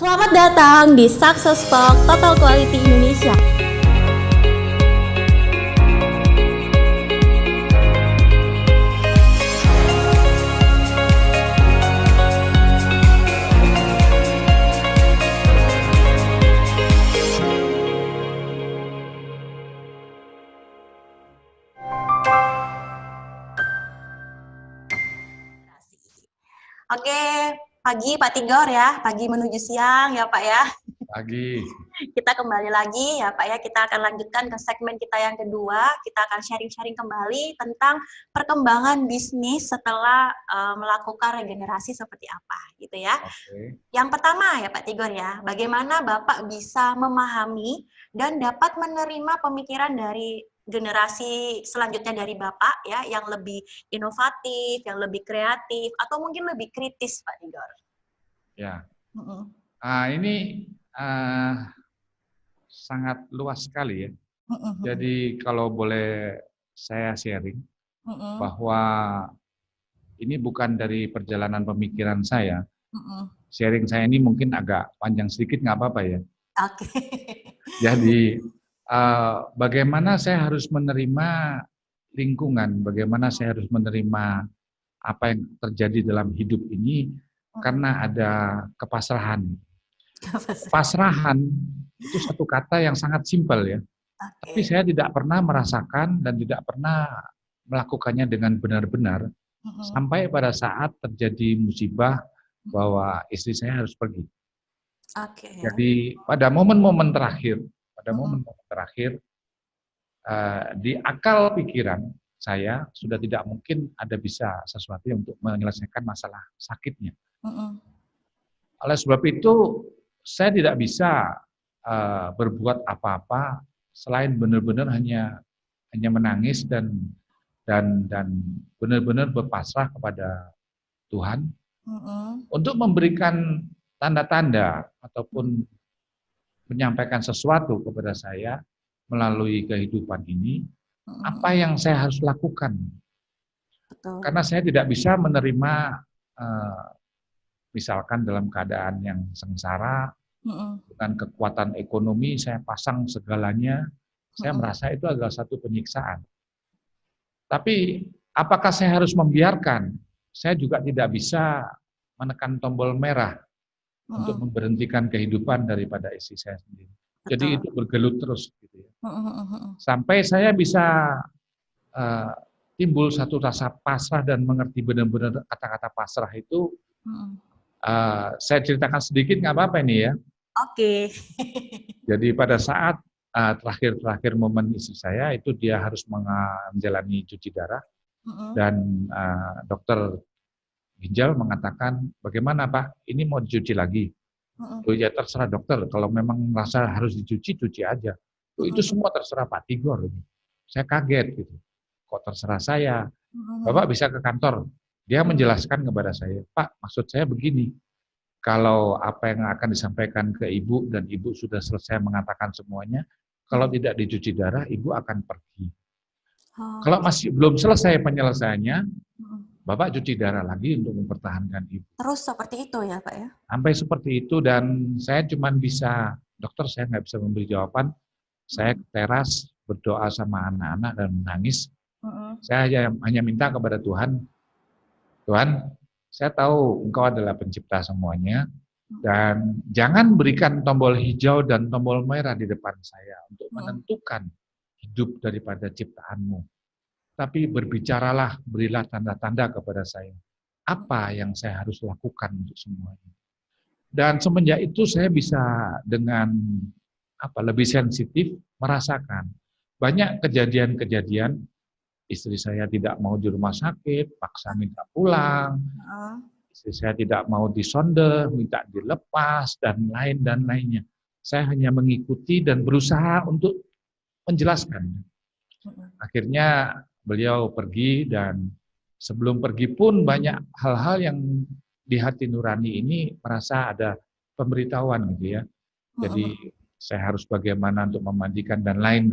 Selamat datang di Success Talk Total Quality Indonesia. Oke, pagi Pak Tigor ya, pagi menuju siang ya Pak ya. Pagi. Kita kembali lagi ya Pak ya, kita akan lanjutkan ke segmen kita yang kedua. Kita akan sharing-sharing kembali tentang perkembangan bisnis setelah melakukan regenerasi seperti apa gitu ya. Oke. Yang pertama ya Pak Tigor ya, bagaimana Bapak bisa memahami dan dapat menerima pemikiran dari generasi selanjutnya dari Bapak ya, yang lebih inovatif, yang lebih kreatif, atau mungkin lebih kritis Pak Tigor? Ya. Mm-mm. Ini sangat luas sekali ya. Mm-mm. Jadi kalau boleh saya sharing Mm-mm. bahwa ini bukan dari perjalanan pemikiran saya. Mm-mm. Sharing saya ini mungkin agak panjang sedikit, nggak apa-apa ya. Oke. Jadi bagaimana saya harus menerima lingkungan, bagaimana saya harus menerima apa yang terjadi dalam hidup ini karena ada kepasrahan. Pasrahan itu satu kata yang sangat simpel ya. Tapi Oke. saya tidak pernah merasakan dan tidak pernah melakukannya dengan benar-benar sampai pada saat terjadi musibah bahwa istri saya harus pergi. Oke. Jadi pada momen-momen terakhir, di akal pikiran saya sudah tidak mungkin ada bisa sesuatu yang untuk menyelesaikan masalah sakitnya. Oleh sebab itu saya tidak bisa berbuat apa-apa selain benar-benar hanya menangis dan benar-benar berpasrah kepada Tuhan untuk memberikan tanda-tanda ataupun menyampaikan sesuatu kepada saya melalui kehidupan ini, apa yang saya harus lakukan. Betul. Karena saya tidak bisa menerima misalkan dalam keadaan yang sengsara, dengan kekuatan ekonomi saya pasang segalanya, saya merasa itu adalah satu penyiksaan. Tapi apakah saya harus membiarkan? Saya juga tidak bisa menekan tombol merah untuk memberhentikan kehidupan daripada istri saya sendiri. Jadi itu bergelut terus gitu ya. Sampai saya bisa timbul satu rasa pasrah dan mengerti benar-benar kata-kata pasrah itu. Saya ceritakan sedikit, nggak apa-apa ini ya. Oke. Jadi pada saat terakhir momen istri saya itu dia harus menjalani cuci darah dan dokter ginjal mengatakan, bagaimana Pak, ini mau dicuci lagi? Ya terserah dokter, kalau memang merasa harus dicuci, cuci aja. Itu semua terserah Pak Tigor. Saya kaget gitu. Kok terserah saya? Bapak bisa ke kantor. Dia menjelaskan kepada saya, Pak, maksud saya begini, kalau apa yang akan disampaikan ke ibu dan ibu sudah selesai mengatakan semuanya, kalau tidak dicuci darah, ibu akan pergi. Kalau masih belum selesai penyelesaiannya, Bapak cuci darah lagi untuk mempertahankan ibu. Terus seperti itu ya Pak ya? Sampai seperti itu dan saya cuma bisa, dokter saya nggak bisa memberi jawaban, saya ke teras berdoa sama anak-anak dan menangis. Saya hanya minta kepada Tuhan, Tuhan, saya tahu Engkau adalah pencipta semuanya, dan jangan berikan tombol hijau dan tombol merah di depan saya untuk menentukan hidup daripada ciptaanmu. Tapi berbicaralah, berilah tanda-tanda kepada saya. Apa yang saya harus lakukan untuk semuanya. Dan semenjak itu saya bisa dengan lebih sensitif merasakan. Banyak kejadian-kejadian, istri saya tidak mau di rumah sakit, paksa minta pulang. Istri saya tidak mau disonde, minta dilepas, dan lainnya. Saya hanya mengikuti dan berusaha untuk menjelaskan. Akhirnya beliau pergi dan sebelum pergi pun banyak hal-hal yang di hati nurani ini merasa ada pemberitahuan gitu ya. Jadi saya harus bagaimana untuk memandikan dan lain.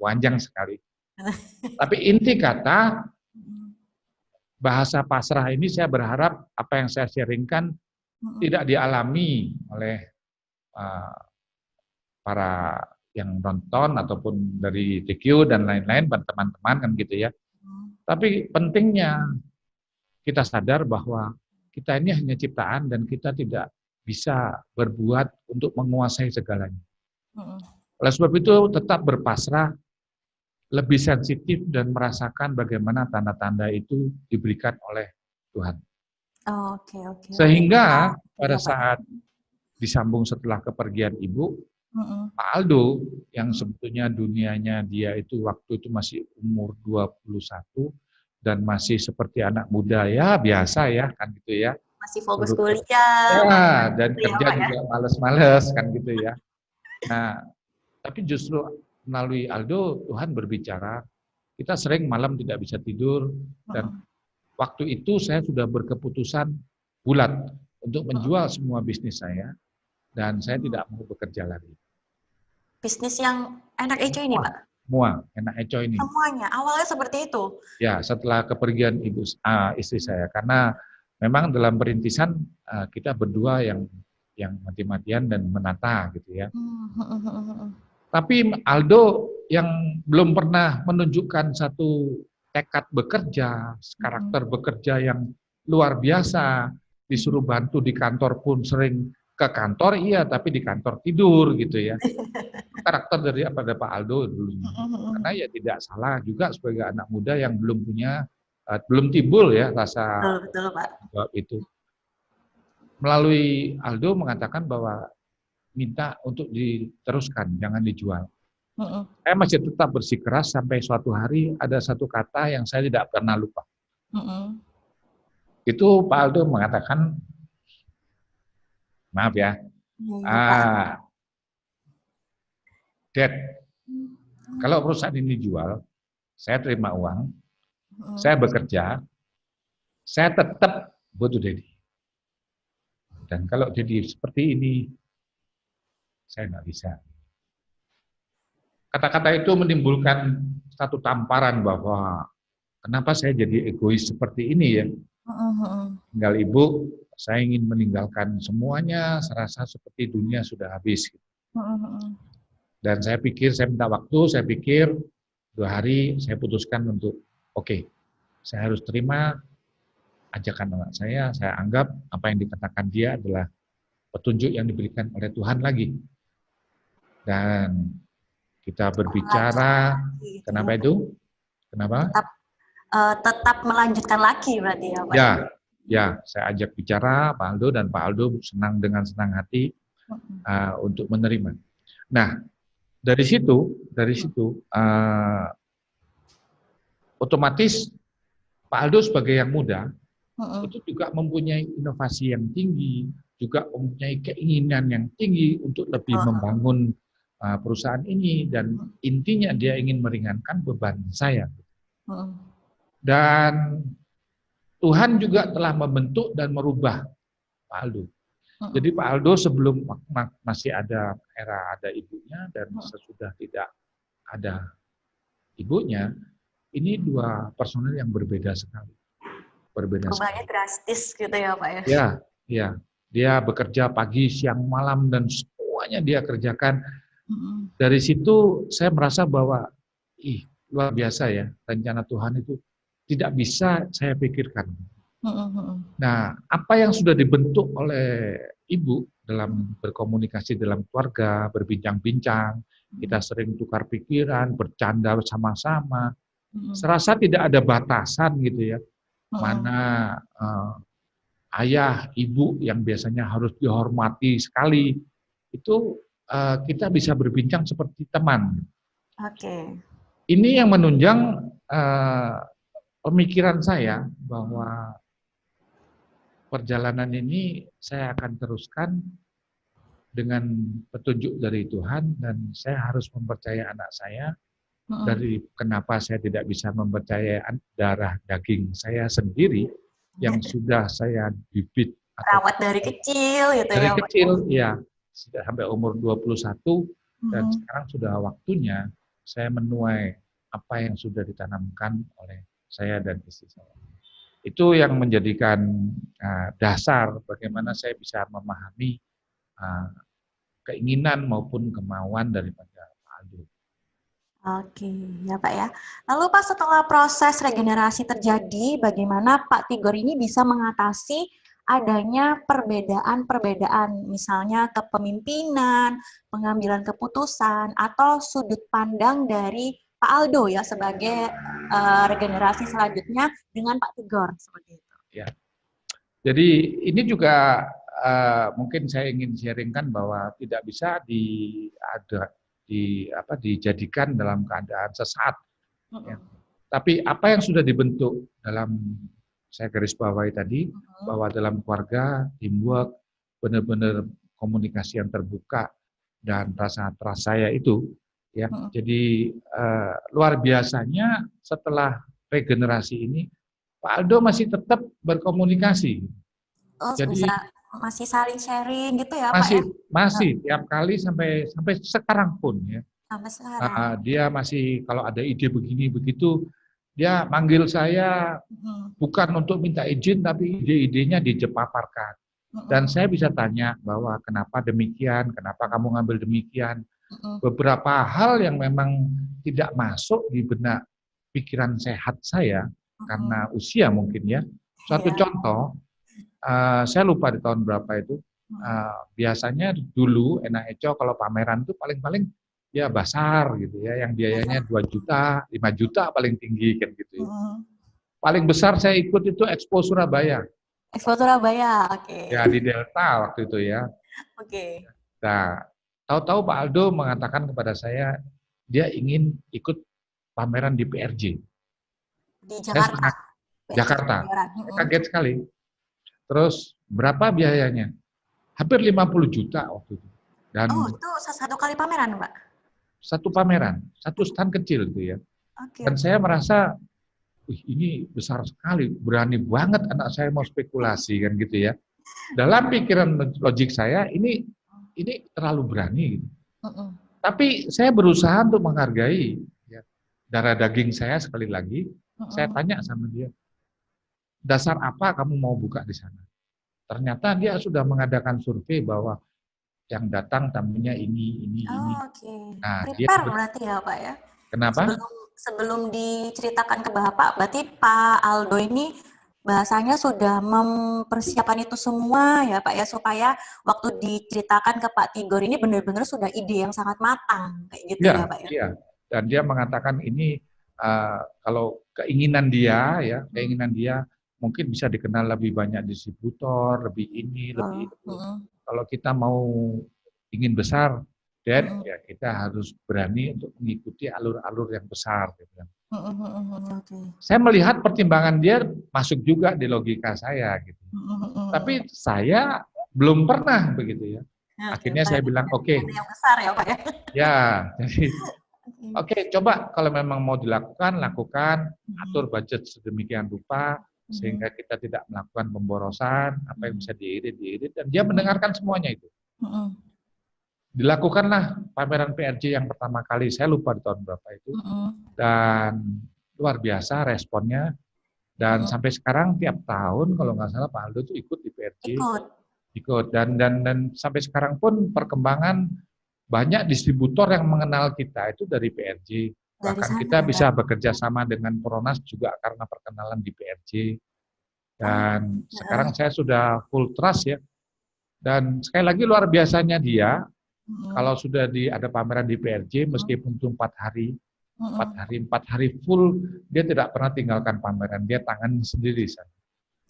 Panjang sekali. Tapi inti kata, bahasa pasrah ini saya berharap apa yang saya sharingkan tidak dialami oleh uh, para yang nonton ataupun dari DQ dan lain-lain, teman-teman kan gitu ya. Tapi pentingnya kita sadar bahwa kita ini hanya ciptaan dan kita tidak bisa berbuat untuk menguasai segalanya. Oleh sebab itu tetap berpasrah, lebih sensitif dan merasakan bagaimana tanda-tanda itu diberikan oleh Tuhan. Oke. Sehingga pada saat disambung setelah kepergian ibu, Pak Aldo yang sebetulnya dunianya dia itu waktu itu masih umur 21 dan masih seperti anak muda ya biasa ya kan gitu ya. Masih fokus kuliah. Ya, dan kerja juga males-males kan gitu ya. Nah, tapi justru melalui Aldo Tuhan berbicara. Kita sering malam tidak bisa tidur dan waktu itu saya sudah berkeputusan bulat untuk menjual semua bisnis saya dan saya tidak mau bekerja lagi. Bisnis yang Enak Eco ini, Pak? Semua, Enak Eco ini. Semuanya, awalnya seperti itu? Ya, setelah kepergian istri saya, karena memang dalam perintisan kita berdua yang mati-matian dan menata gitu ya. Tapi Aldo yang belum pernah menunjukkan satu tekad bekerja, karakter bekerja yang luar biasa, disuruh bantu di kantor pun sering ke kantor, iya, tapi di kantor tidur gitu ya. Karakter dari Pak Aldo dulunya. Karena ya tidak salah juga sebagai anak muda yang belum punya, belum timbul ya rasa betul, Pak. Itu. Melalui Aldo mengatakan bahwa minta untuk diteruskan, jangan dijual. Saya masih tetap bersikeras sampai suatu hari ada satu kata yang saya tidak pernah lupa. Itu Pak Aldo mengatakan, maaf ya, Dad, kalau perusahaan ini jual, saya terima uang, saya bekerja, saya tetap butuh Dedi. Dan kalau Dedi seperti ini, saya nggak bisa. Kata-kata itu menimbulkan satu tamparan bahwa kenapa saya jadi egois seperti ini ya. Tinggal ibu, saya ingin meninggalkan semuanya, serasa seperti dunia sudah habis. Dan saya pikir, saya minta waktu, saya pikir 2 hari, saya putuskan untuk, oke, saya harus terima ajakan anak saya anggap apa yang dikatakan dia adalah petunjuk yang diberikan oleh Tuhan lagi. Dan kita berbicara, kenapa itu? Kenapa? Tetap melanjutkan lagi berarti ya Pak? Ya, saya ajak bicara Pak Aldo dan Pak Aldo senang dengan senang hati untuk menerima. Nah, dari situ otomatis Pak Aldo sebagai yang muda itu juga mempunyai inovasi yang tinggi, juga mempunyai keinginan yang tinggi untuk lebih membangun perusahaan ini dan intinya dia ingin meringankan beban saya. Dan Tuhan juga telah membentuk dan merubah Pak Aldo. Jadi Pak Aldo sebelum masih ada ibunya dan sesudah tidak ada ibunya, ini 2 personel yang berbeda sekali. Perubahannya drastis gitu ya Pak ya? Ya. Dia bekerja pagi, siang, malam dan semuanya dia kerjakan. Dari situ saya merasa bahwa luar biasa ya, rencana Tuhan itu tidak bisa saya pikirkan. Nah, apa yang sudah dibentuk oleh ibu dalam berkomunikasi dalam keluarga, berbincang-bincang, kita sering tukar pikiran, bercanda bersama-sama, serasa tidak ada batasan gitu ya, mana ayah, ibu yang biasanya harus dihormati sekali, itu kita bisa berbincang seperti teman. Ini yang menunjang pemikiran saya bahwa perjalanan ini saya akan teruskan dengan petunjuk dari Tuhan dan saya harus mempercayai anak saya. Dari kenapa saya tidak bisa mempercayai darah daging saya sendiri yang sudah saya bibit rawat dari kecil gitu dari ya. Dari kecil ya, sudah sampai umur 21 dan sekarang sudah waktunya saya menuai apa yang sudah ditanamkan oleh saya dan istri saya. Itu yang menjadikan dasar bagaimana saya bisa memahami keinginan maupun kemauan daripada Pak Aldo. Oke, ya Pak ya. Lalu Pak, setelah proses regenerasi terjadi, bagaimana Pak Tigor ini bisa mengatasi adanya perbedaan-perbedaan, misalnya kepemimpinan, pengambilan keputusan, atau sudut pandang dari Pak Aldo ya sebagai regenerasi selanjutnya dengan Pak Tigor seperti itu. Ya. Jadi ini juga mungkin saya ingin sharingkan bahwa tidak bisa dijadikan dalam keadaan sesaat. Ya. Tapi apa yang sudah dibentuk dalam, saya garis bawahi tadi, bahwa dalam keluarga, teamwork, benar-benar komunikasi yang terbuka, dan rasa trust saya itu, ya. Jadi luar biasanya setelah regenerasi ini, Pak Aldo masih tetap berkomunikasi. Oh, Jadi masih saling sharing gitu ya Pak ya? Masih tiap kali sampai sekarang pun ya. Sampai sekarang. Dia masih kalau ada ide begini begitu, dia manggil saya bukan untuk minta izin, tapi ide-idenya dijepaparkan. Dan saya bisa tanya bahwa kenapa demikian, kenapa kamu ngambil demikian. Beberapa hal yang memang tidak masuk di benak pikiran sehat saya karena usia mungkin ya. Suatu contoh, saya lupa di tahun berapa itu, biasanya dulu Enak Eco kalau pameran itu paling-paling ya basar gitu ya, yang biayanya 2 juta, 5 juta paling tinggi kan gitu ya. Paling besar saya ikut itu Expo Surabaya. Expo Surabaya, oke. Ya di Delta waktu itu ya. Oke. Nah, tahu-tahu Pak Aldo mengatakan kepada saya, dia ingin ikut pameran di PRJ. Di Jakarta. Jakarta. Saya kaget sekali. Terus berapa biayanya? Hampir 50 juta waktu itu. Dan itu satu kali pameran, Pak? Satu pameran, satu stand kecil gitu ya. Okay. Dan saya merasa, wih ini besar sekali, berani banget anak saya mau spekulasi kan gitu ya. Dalam pikiran logik saya, ini terlalu berani. Gitu. Tapi saya berusaha untuk menghargai ya, darah daging saya sekali lagi. Saya tanya sama dia, dasar apa kamu mau buka di sana? Ternyata dia sudah mengadakan survei bahwa yang datang tamunya ini. Oke. Nah, prepare berarti ya Pak ya? Kenapa? Sebelum diceritakan ke Bapak, berarti Pak Aldo ini bahasanya sudah mempersiapkan itu semua ya Pak ya, supaya waktu diceritakan ke Pak Tigor ini benar-benar sudah ide yang sangat matang, kayak gitu ya Pak ya? Iya, dan dia mengatakan ini kalau keinginan dia mungkin bisa dikenal lebih banyak distributor, lebih ini, lebih itu. Kalau kita mau ingin besar, Dan ya kita harus berani untuk mengikuti alur-alur yang besar. Gitu. Saya melihat pertimbangan dia masuk juga di logika saya, gitu. Tapi saya belum pernah begitu ya. Akhirnya saya bilang oke. Yang besar ya Pak ya. Ya, jadi oke, coba kalau memang mau dilakukan, lakukan, atur budget sedemikian rupa sehingga kita tidak melakukan pemborosan, apa yang bisa diirit, dan dia mendengarkan semuanya itu. Dilakukanlah pameran PRJ yang pertama kali, saya lupa di tahun berapa itu, dan luar biasa responnya, dan sampai sekarang tiap tahun kalau nggak salah Pak Aldo itu ikut di PRJ, ikut, dan sampai sekarang pun perkembangan banyak distributor yang mengenal kita itu dari PRJ, bahkan kita bisa bekerja sama dengan Pronas juga karena perkenalan di PRJ, dan sekarang saya sudah full trust ya, dan sekali lagi luar biasanya dia. Kalau sudah ada pameran di PRJ, meskipun itu 4 hari full, dia tidak pernah tinggalkan pameran, dia tangan sendiri.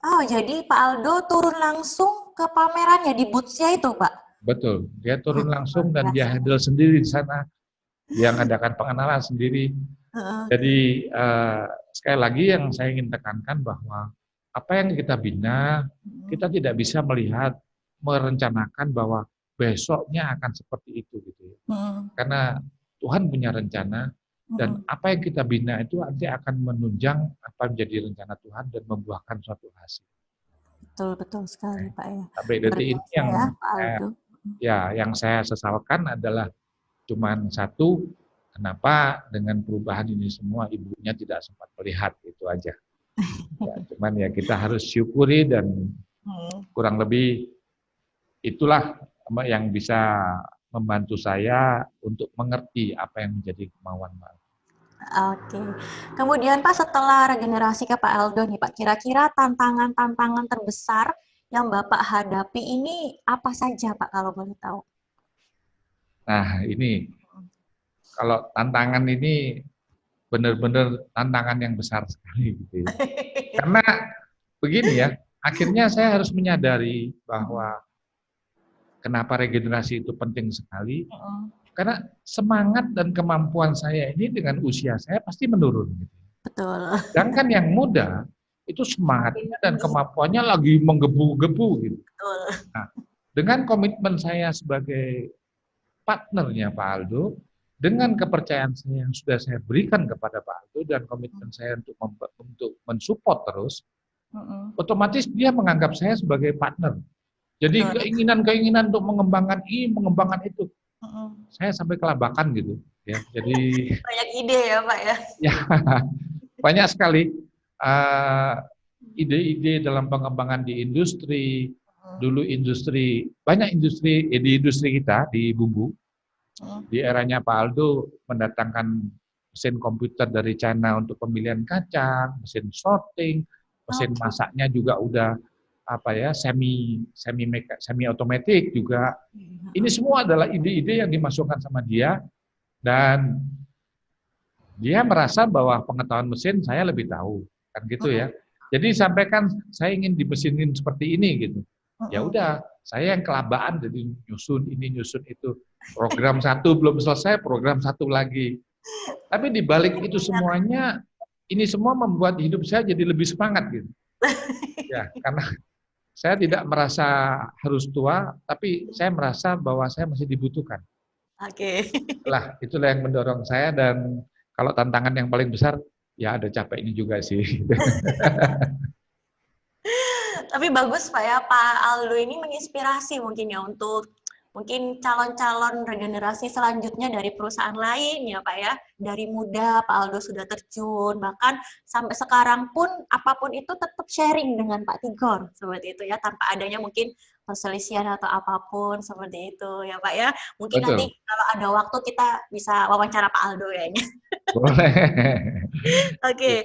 Oh, jadi Pak Aldo turun langsung ke pamerannya di booth-nya itu, Pak? Betul, dia turun langsung dan dia handle sendiri di sana, dia mengadakan pengenalan sendiri. Jadi sekali lagi yang saya ingin tekankan bahwa apa yang kita bina, kita tidak bisa merencanakan bahwa besoknya akan seperti itu gitu ya. Karena Tuhan punya rencana dan apa yang kita bina itu nanti akan menunjang apa menjadi rencana Tuhan dan membuahkan suatu hasil. Betul sekali Pak ya. Sampai detik ini yang saya sesalkan adalah cuman satu, kenapa dengan perubahan ini semua ibunya tidak sempat melihat, itu aja. Ya, cuman ya kita harus syukuri dan kurang lebih itulah yang bisa membantu saya untuk mengerti apa yang menjadi kemauan Pak. Oke. Kemudian Pak, setelah regenerasi ke Pak Aldo nih Pak, kira-kira tantangan-tantangan terbesar yang Bapak hadapi ini apa saja Pak kalau boleh tahu? Nah, ini kalau tantangan ini benar-benar tantangan yang besar sekali gitu ya. Karena begini ya, akhirnya saya harus menyadari bahwa kenapa regenerasi itu penting sekali. Karena semangat dan kemampuan saya ini dengan usia saya pasti menurun. Gitu. Betul. Sedangkan yang muda itu semangatnya dan kemampuannya lagi menggebu-gebu gitu. Betul. Nah, dengan komitmen saya sebagai partnernya Pak Aldo, dengan kepercayaan saya yang sudah saya berikan kepada Pak Aldo dan komitmen saya untuk mensupport terus, otomatis dia menganggap saya sebagai partner. Jadi keinginan-keinginan untuk mengembangkan ini, mengembangkan itu, saya sampai kelabakan gitu. Ya, jadi banyak ide ya Pak ya. Ya, banyak sekali ide-ide dalam pengembangan di industri. Dulu banyak industri di industri kita di bumbu. Di eranya Pak Aldo mendatangkan mesin komputer dari China untuk pemilihan kacang, mesin sorting, mesin masaknya juga udah semi otomatis juga. Ini semua adalah ide-ide yang dimasukkan sama dia dan dia merasa bahwa pengetahuan mesin saya lebih tahu, kan gitu ya. Jadi sampaikan saya ingin dimesinin seperti ini gitu. Ya udah, saya yang kelabaan jadi nyusun ini nyusun itu. Program satu belum selesai, program satu lagi. Tapi di balik itu semuanya, ini semua membuat hidup saya jadi lebih semangat gitu. Ya, karena saya tidak merasa harus tua, tapi saya merasa bahwa saya masih dibutuhkan. Oke. Itulah yang mendorong saya dan kalau tantangan yang paling besar, ya ada capeknya juga sih. Tapi bagus Pak ya, Pak Aldo ini menginspirasi mungkin ya untuk mungkin calon-calon regenerasi selanjutnya dari perusahaan lain ya Pak ya. Dari muda Pak Aldo sudah terjun, bahkan sampai sekarang pun apapun itu tetap sharing dengan Pak Tigor, seperti itu ya, tanpa adanya mungkin perselisihan atau apapun, seperti itu ya Pak ya. Mungkin Betul. Nanti kalau ada waktu kita bisa wawancara Pak Aldo ya. Boleh. Oke.